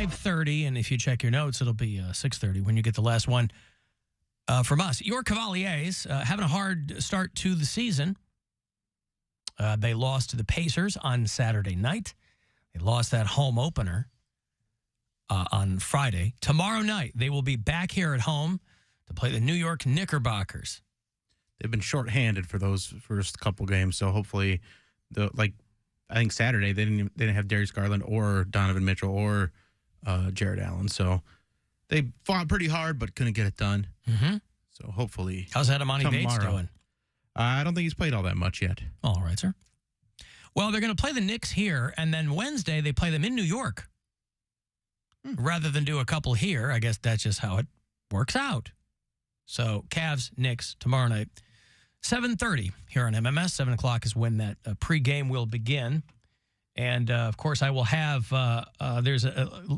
5:30, and if you check your notes, it'll be 6:30 when you get the last one from us. Your Cavaliers having a hard start to the season. They lost to the Pacers on Saturday night. They lost that home opener on Friday. Tomorrow night, they will be back here at home to play the New York Knickerbockers. They've been shorthanded for those first couple games, so hopefully, I think Saturday they didn't have Darius Garland or Donovan Mitchell or Jared Allen, so they fought pretty hard but couldn't get it done. Mm-hmm. So hopefully, how's Adamani Bates doing? I don't think he's played all that much yet. All right, sir. Well, they're going to play the Knicks here, and then Wednesday they play them in New York. Rather than do a couple here, I guess that's just how it works out. So Cavs, Knicks, tomorrow night, 7:30 here on MMS. 7 o'clock is when that pregame will begin. And, of course, I will have,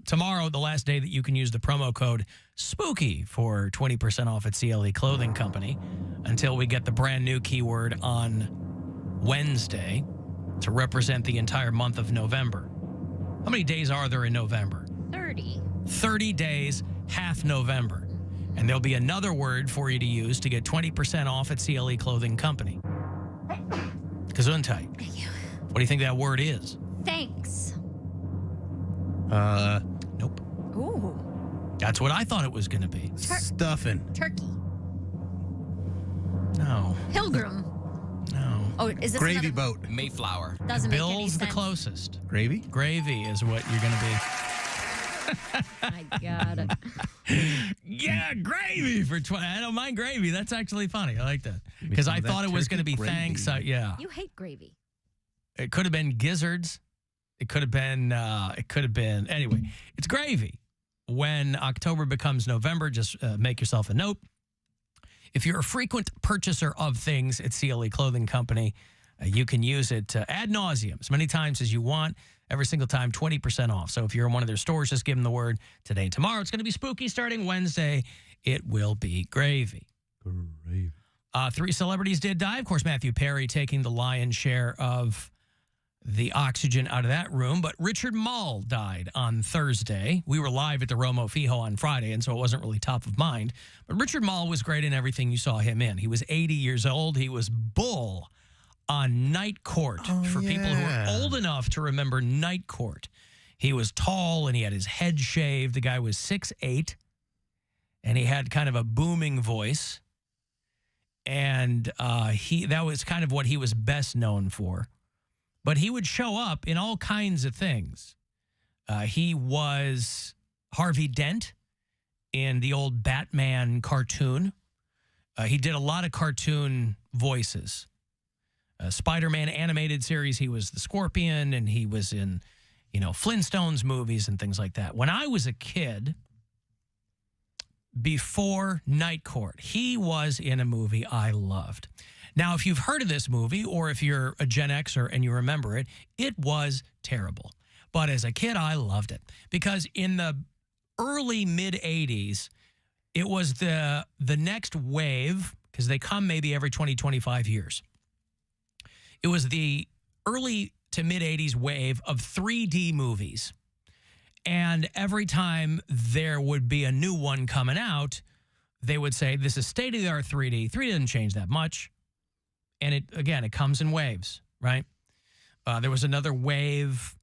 tomorrow, the last day that you can use the promo code SPOOKY for 20% off at CLE Clothing Company until we get the brand new keyword on Wednesday to represent the entire month of November. How many days are there in November? 30. 30 days, half November. And there'll be another word for you to use to get 20% off at CLE Clothing Company. Gesundheit. Thank you. What do you think that word is? Thanks. Nope. Ooh. That's what I thought it was going to be. Stuffing. Turkey. No. Pilgrim. No. Oh, is this Gravy another... boat. Mayflower. Doesn't make any Bill's sense. the closest. Gravy? Gravy is what you're going to be. My God. Yeah, gravy for 20. I don't mind gravy. That's actually funny. I like that. Because I thought it was going to be gravy. thanks. Yeah. You hate gravy. It could have been gizzards. It could have been, anyway, it's gravy. When October becomes November, just make yourself a note. If you're a frequent purchaser of things at CLE Clothing Company, you can use it ad nauseum as many times as you want. Every single time, 20% off. So if you're in one of their stores, just give them the word today and tomorrow. It's going to be spooky starting Wednesday. It will be gravy. Gravy. 3 celebrities did die. Of course, Matthew Perry taking the lion's share of the oxygen out of that room. But Richard Moll died on Thursday. We were live at the Romo Fijo on Friday, and so it wasn't really top of mind. But Richard Moll was great in everything you saw him in. He was 80 years old. He was Bull on Night Court. For people who are old enough to remember Night Court. He was tall, and he had his head shaved. The guy was 6'8", and he had kind of a booming voice. And that was kind of what he was best known for. But he would show up in all kinds of things. He was Harvey Dent in the old Batman cartoon. He did a lot of cartoon voices. Spider-Man animated series, he was the Scorpion, and he was in, Flintstones movies and things like that. When I was a kid, before Night Court, he was in a movie I loved. Now, if you've heard of this movie, or if you're a Gen Xer and you remember it, it was terrible. But as a kid, I loved it. Because in the early, mid-'80s, it was the next wave, because they come maybe every 20, 25 years. It was the early to mid-'80s wave of 3D movies. And every time there would be a new one coming out, they would say, this is state-of-the-art 3D. 3D doesn't change that much. And it comes in waves, right? There was another wave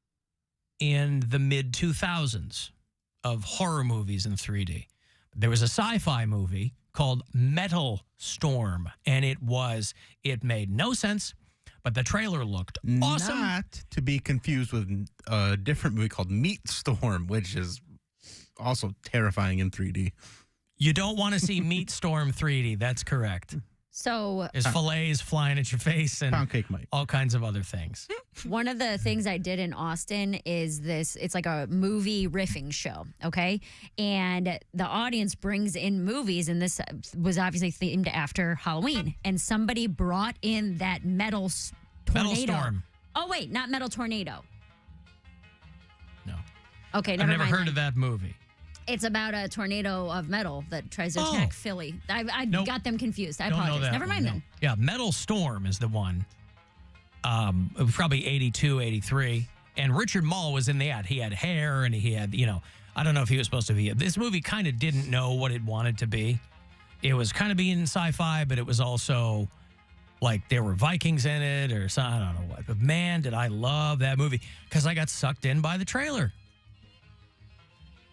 in the mid-2000s of horror movies in 3D. There was a sci-fi movie called Metal Storm, and it made no sense, but the trailer looked awesome. Not to be confused with a different movie called Meat Storm, which is also terrifying in 3D. You don't want to see Meat Storm 3D. That's correct. So there's fillets flying at your face and Poundcake might. all kinds of other things. one of the things I did in Austin is it's like a movie riffing show, okay? And the audience brings in movies, and this was obviously themed after Halloween. And somebody brought in that metal tornado. Metal Storm. Oh, wait, not Metal Tornado. No. Okay, I've never never mind heard of that movie. It's about a tornado of metal that tries to attack Philly. I Nope. got them confused. I Don't know apologize. that Never one, mind no. then. Yeah, Metal Storm is the one. It was probably 82, 83. And Richard Moll was in the ad. He had hair and he had, I don't know if he was supposed to be. This movie kind of didn't know what it wanted to be. It was kind of being sci-fi, but it was also like there were Vikings in it or something. I don't know what. But man, did I love that movie because I got sucked in by the trailer.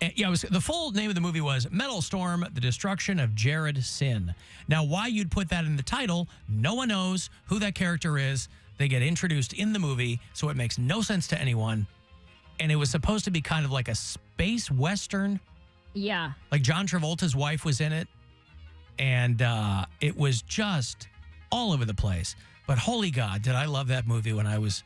And, yeah, the full name of the movie was Metal Storm, The Destruction of Jared Sin. Now, why you'd put that in the title, no one knows who that character is. They get introduced in the movie, so it makes no sense to anyone. And it was supposed to be kind of like a space western. Yeah. Like John Travolta's wife was in it. And it was just all over the place. But holy God, did I love that movie when I was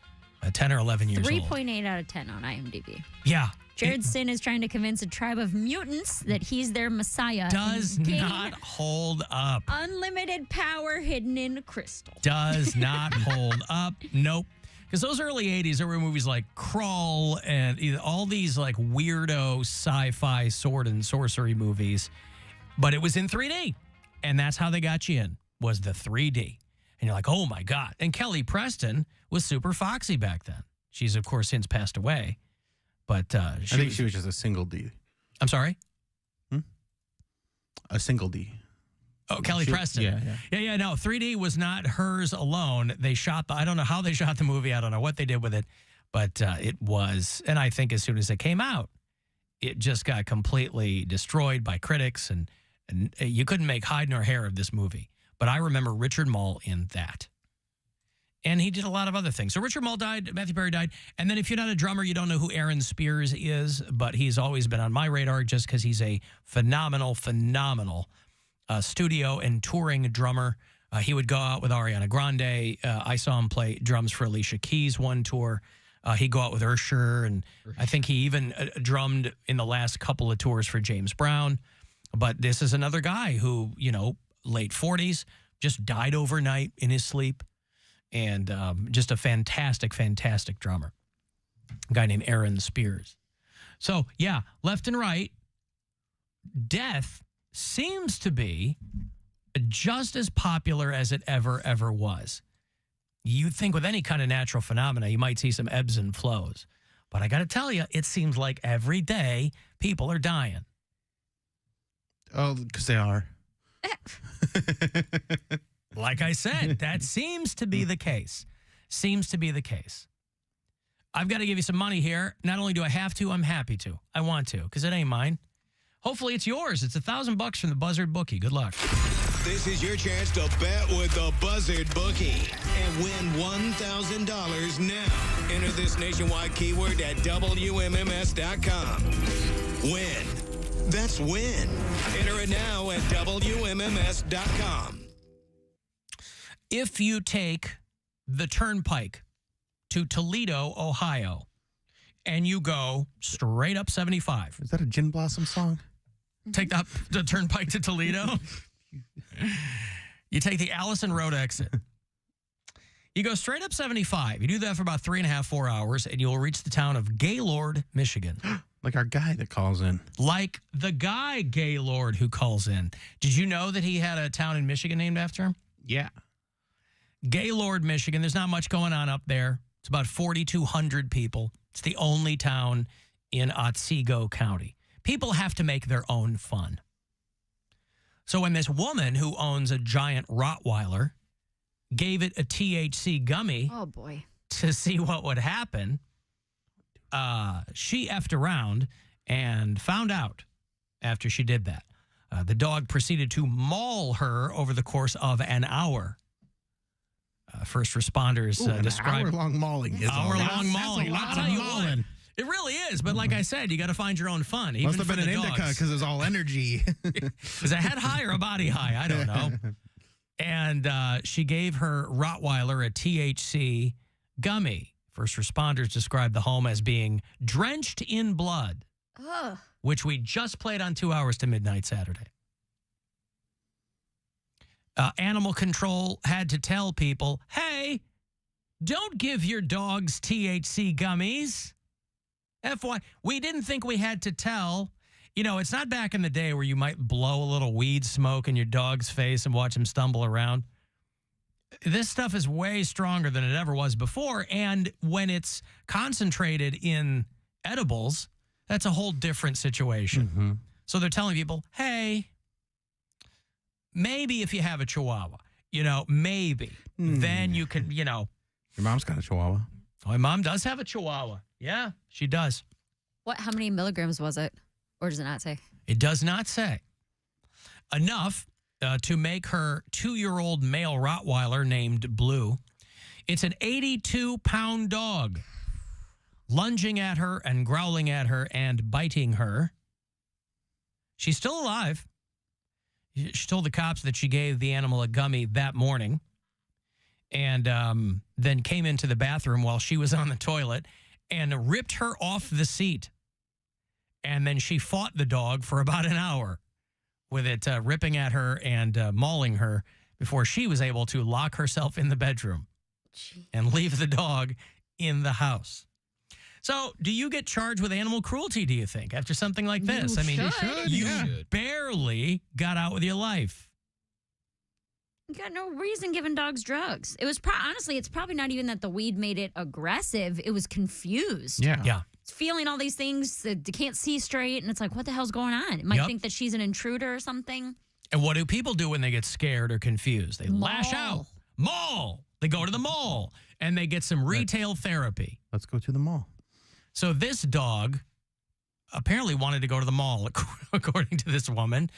10 or 11 years old. 3.8 out of 10 on IMDb. Yeah. Jared Sin is trying to convince a tribe of mutants that he's their messiah. Does and gain not hold up. unlimited power hidden in crystal. Does not hold up. Nope. Because those early 80s, there were movies like Crawl and all these like weirdo sci-fi sword and sorcery movies. But it was in 3D. And that's how they got you in, was the 3D. And you're like, oh my God. And Kelly Preston was super foxy back then. She's, of course, since passed away. But I think she was just a single D. I'm sorry? A single D. Oh, Kelly Preston. Yeah. No, 3D was not hers alone. They shot I don't know how they shot the movie. I don't know what they did with it. But it was, and I think as soon as it came out, it just got completely destroyed by critics. And you couldn't make hide nor hair of this movie. But I remember Richard Moll in that. And he did a lot of other things. So Richard Moll died, Matthew Perry died. And then if you're not a drummer, you don't know who Aaron Spears is, but he's always been on my radar just because he's a phenomenal studio and touring drummer. He would go out with Ariana Grande. I saw him play drums for Alicia Keys one tour. He'd go out with Usher, and I think he even drummed in the last couple of tours for James Brown. But this is another guy who, late 40s, just died overnight in his sleep. And just a fantastic drummer. A guy named Aaron Spears. So, yeah, left and right, death seems to be just as popular as it ever was. You'd think with any kind of natural phenomena, you might see some ebbs and flows. But I got to tell you, it seems like every day people are dying. Oh, because they are. Like I said, that seems to be the case. I've got to give you some money here. Not only do I have to, I'm happy to. I want to, because it ain't mine. Hopefully it's yours. It's $1,000 from the Buzzard Bookie. Good luck. This is your chance to bet with the Buzzard Bookie and win $1,000 now. Enter this nationwide keyword at WMMS.com. Win. That's win. Enter it now at WMMS.com. If you take the turnpike to Toledo, Ohio, and you go straight up 75. Is that a Gin Blossom song? Take the turnpike to Toledo. You take the Allison Road exit. You go straight up 75. You do that for about 3.5, 4 hours, and you'll reach the town of Gaylord, Michigan. Like our guy that calls in. Like the guy Gaylord who calls in. Did you know that he had a town in Michigan named after him? Yeah. Gaylord, Michigan. There's not much going on up there. It's about 4,200 people. It's the only town in Otsego County. People have to make their own fun. So when this woman who owns a giant Rottweiler gave it a THC gummy to see what would happen, she effed around and found out after she did that. The dog proceeded to maul her over the course of an hour. First responders described hour-long mauling. Hour-long mauling. That's a lot of mauling. It really is, but like I said, you got to find your own fun. Even Must have for been the an indica because it was all energy. Was a head high or a body high? I don't know. And she gave her Rottweiler a THC gummy. First responders described the home as being drenched in blood, which we just played on 2 Hours to Midnight Saturday. Animal control had to tell people, hey, don't give your dogs THC gummies. FY, we didn't think we had to tell. It's not back in the day where you might blow a little weed smoke in your dog's face and watch him stumble around. This stuff is way stronger than it ever was before. And when it's concentrated in edibles, that's a whole different situation. Mm-hmm. So they're telling people, hey, maybe if you have a chihuahua, maybe, then you can, Your mom's got a chihuahua. My mom does have a chihuahua. Yeah, she does. How many milligrams was it? Or does it not say? It does not say. Enough to make her 2-year-old male Rottweiler named Blue. It's an 82-pound dog lunging at her and growling at her and biting her. She's still alive. She told the cops that she gave the animal a gummy that morning and then came into the bathroom while she was on the toilet and ripped her off the seat. And then she fought the dog for about an hour with it ripping at her and mauling her before she was able to lock herself in the bedroom and leave the dog in the house. So, do you get charged with animal cruelty, do you think, after something like this? You barely got out with your life. You got no reason giving dogs drugs. It was honestly, it's probably not even that the weed made it aggressive. It was confused. Yeah. It's feeling all these things that they can't see straight, and it's like, what the hell's going on? It might think that she's an intruder or something. And what do people do when they get scared or confused? They lash out. Mall. They go to the mall, and they get some retail therapy. Let's go to the mall. So this dog apparently wanted to go to the mall, according to this woman.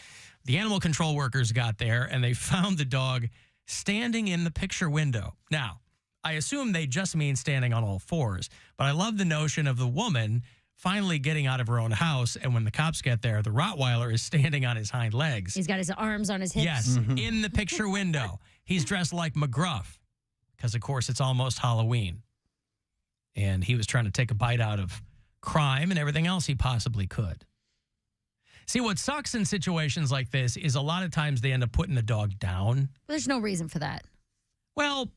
The animal control workers got there, and they found the dog standing in the picture window. Now, I assume they just mean standing on all fours, but I love the notion of the woman finally getting out of her own house, and when the cops get there, the Rottweiler is standing on his hind legs. He's got his arms on his hips. Yes, in the picture window. He's dressed like McGruff because, of course, it's almost Halloween. And he was trying to take a bite out of crime and everything else he possibly could. See, what sucks in situations like this is a lot of times they end up putting the dog down. There's no reason for that. Well,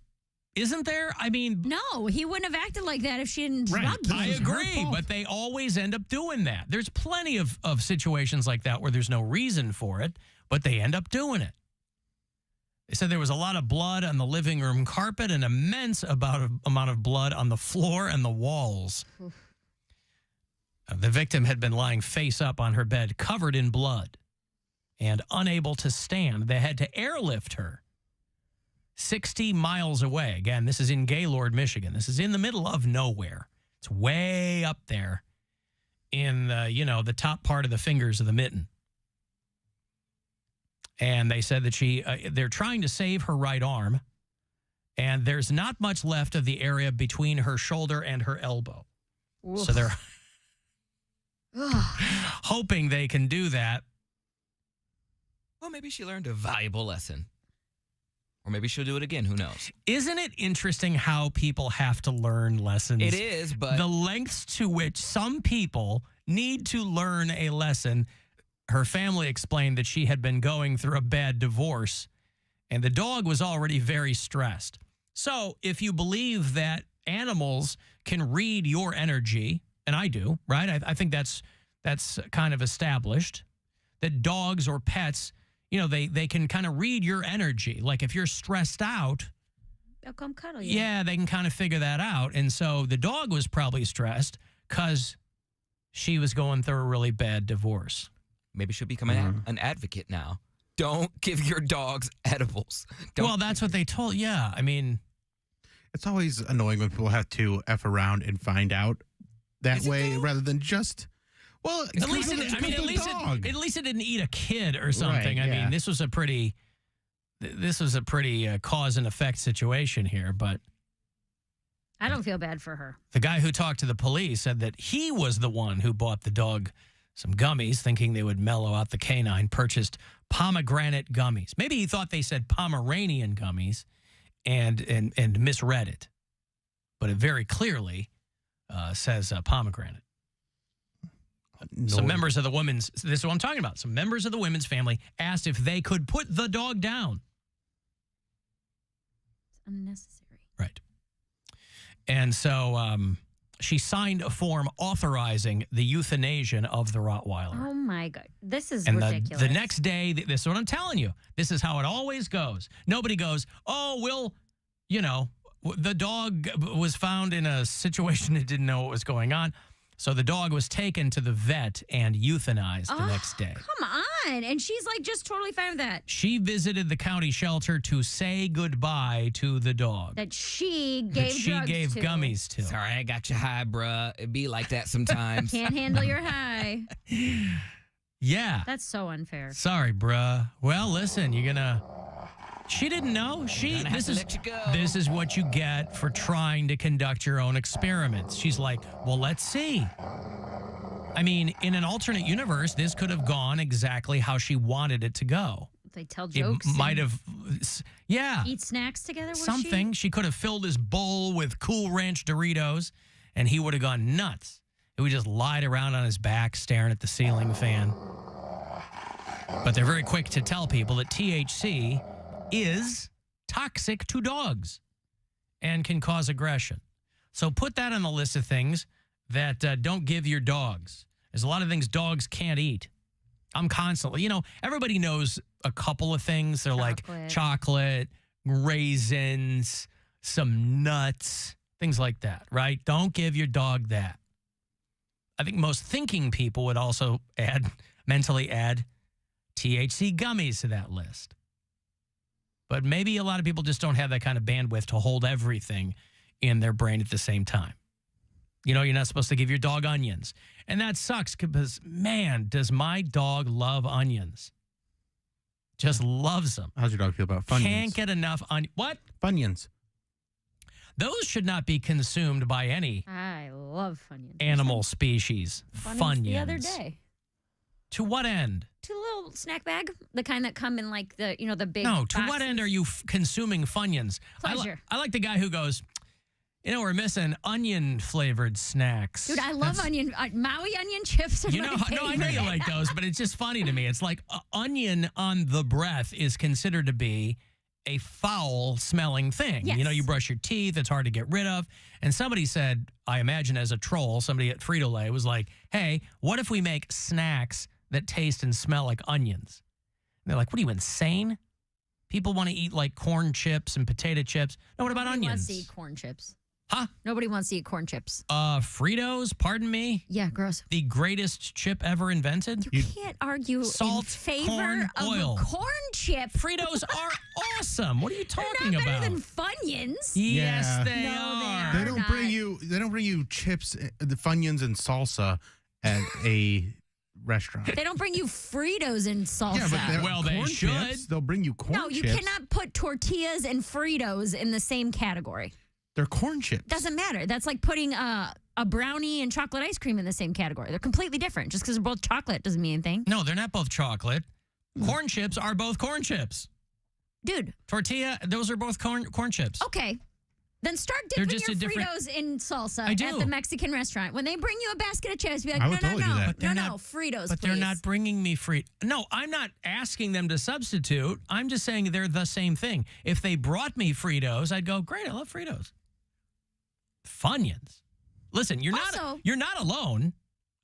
isn't there? I mean... No, he wouldn't have acted like that if she didn't drug him. I agree, but they always end up doing that. There's plenty of situations like that where there's no reason for it, but they end up doing it. They said there was a lot of blood on the living room carpet, an immense amount of blood on the floor and the walls. The victim had been lying face up on her bed, covered in blood, and unable to stand. They had to airlift her 60 miles away. Again, this is in Gaylord, Michigan. This is in the middle of nowhere. It's way up there in the top part of the fingers of the mitten. And they said that they're trying to save her right arm, and there's not much left of the area between her shoulder and her elbow. Oof. So they're hoping they can do that. Well, maybe she learned a valuable lesson. Or maybe she'll do it again. Who knows? Isn't it interesting how people have to learn lessons? It is, but... the lengths to which some people need to learn a lesson. Her family explained that she had been going through a bad divorce, and the dog was already very stressed. So if you believe that animals can read your energy, and I do, right? I think that's kind of established, that dogs or pets, they can kind of read your energy. Like if you're stressed out, they'll come cuddle you. Yeah, they can kind of figure that out. And so the dog was probably stressed because she was going through a really bad divorce. Maybe she'll become an advocate now. Don't give your dogs edibles. Well, that's what they told. Yeah, I mean, it's always annoying when people have to F around and find out that way rather than just. Well, at least it didn't eat a kid or something. Right, I mean, this was a pretty cause and effect situation here. But I don't feel bad for her. The guy who talked to the police said that he was the one who bought the dog some gummies, thinking they would mellow out the canine. Purchased pomegranate gummies. Maybe he thought they said Pomeranian gummies, and misread it. But it very clearly says pomegranate. Some members of the women's, this is what I'm talking about. Some members of the women's family asked if they could put the dog down. It's unnecessary. Right. And so she signed a form authorizing the euthanasia of the Rottweiler. Oh, my God. This is and ridiculous. The next day, this is what I'm telling you. This is how it always goes. Nobody goes, oh, we'll the dog was found in a situation it didn't know what was going on. So the dog was taken to the vet and euthanized the next day. Come on. And she's like just totally fine with that. She visited the county shelter to say goodbye to the dog. That she gave gummies to. Sorry, I got you high, bruh. It be like that sometimes. Can't handle your high. Yeah. That's so unfair. Sorry, bruh. Well, listen, you're gonna. She didn't know. This is what you get for trying to conduct your own experiments. She's like, well, let's see. I mean, in an alternate universe, this could have gone exactly how she wanted it to go. They tell jokes. It might have, yeah. Eat snacks together. Something. She could have filled his bowl with Cool Ranch Doritos, and he would have gone nuts. He would just lied around on his back, staring at the ceiling fan. But they're very quick to tell people that THC is toxic to dogs and can cause aggression. So put that on the list of things that don't give your dogs. There's a lot of things dogs can't eat. I'm constantly, everybody knows a couple of things. They're like chocolate, raisins, some nuts, things like that, right? Don't give your dog that. I think most thinking people would also mentally add THC gummies to that list. But maybe a lot of people just don't have that kind of bandwidth to hold everything in their brain at the same time. You're not supposed to give your dog onions. And that sucks because, man, does my dog love onions. Just loves them. How's your dog feel about Funyuns? Can't get enough onions. What? Funyuns. Those should not be consumed by any I love Funyuns. Animal species. Funyuns. The other day. To what end? To a little snack bag, the kind that come in like the big. No, to boxes. what end are you consuming Funyuns? Pleasure. I like the guy who goes, we're missing onion flavored snacks. Dude, I love onion. Maui onion chips are my favorite. No, I know you like those, but it's just funny to me. It's like onion on the breath is considered to be a foul smelling thing. Yes. You brush your teeth, it's hard to get rid of. And somebody said, I imagine as a troll, somebody at Frito-Lay was like, hey, what if we make snacks that taste and smell like onions? And they're like, what are you, insane? People want to eat like corn chips and potato chips. No, what about Nobody onions? wants to eat corn chips. Huh? Nobody wants to eat corn chips. Fritos, pardon me? Yeah, gross. The greatest chip ever invented? You can't argue Salt, in favor corn, of oil. a corn chip. Fritos are awesome. What are you talking They're not about? better than Funyuns. Yes, Yeah. they No, are. they They don't bring you chips, the Funyuns and salsa at a restaurant. They don't bring you Fritos and salsa. Yeah, but they're Well, they corn should. chips. They'll bring you corn no, you chips. cannot put tortillas and Fritos in the same category. They're corn chips. Doesn't matter. That's like putting a brownie and chocolate ice cream in the same category. They're completely different. Just because they're both chocolate doesn't mean anything. No, they're not both chocolate. Corn chips are both corn chips. Dude. Tortilla, those are both corn chips. Okay. Then start They're dipping just your a different- Fritos in salsa I do. at the Mexican restaurant. When they bring you a basket of chips, be like, I no, would no, totally do no. that. But they're No, not- Fritos, But please. they're not bringing me free. No, I'm not asking them to substitute. I'm just saying they're the same thing. If they brought me Fritos, I'd go, great, I love Fritos. Funyuns. Listen, you're not alone.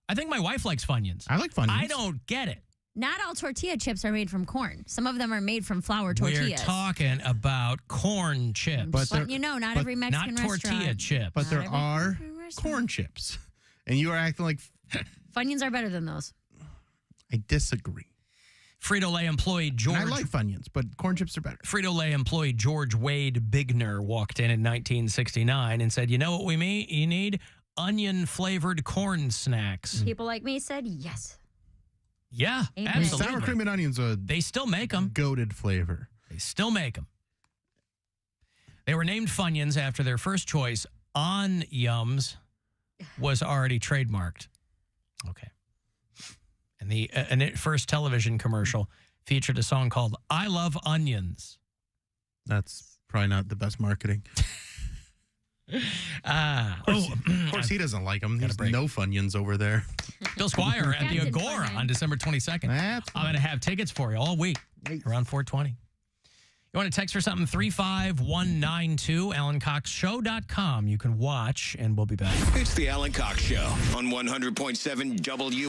I think my wife likes Funyuns. I like Funyuns. I don't get it. Not all tortilla chips are made from corn. Some of them are made from flour tortillas. We're talking about corn chips. But Just letting you know, not every Mexican not restaurant. tortilla chips. But there Not every are Mexican restaurant. corn chips. And you are acting like Funyuns are better than those. I disagree. Frito-Lay employee George. And I like Funyuns, but corn chips are better. Frito-Lay employee George Wade Bigner walked in 1969 and said, you know what we mean? You need onion-flavored corn snacks. People like me said yes. Yeah, Amen. absolutely. Sour cream and onions are They still make them. goated flavor. They still make them. They were named Funyuns after their first choice. On Yums was already trademarked. Okay. And the first television commercial featured a song called I Love Onions. That's probably not the best marketing. Of course he doesn't like them. There's break. no Funyuns over there. Bill Squire at the Captain Agora Funyun. on December 22nd. I'm going to have tickets for you all week around 420. You want to text for something? 35192, AlanCoxShow.com. You can watch, and we'll be back. It's the Alan Cox Show on 100.7 W.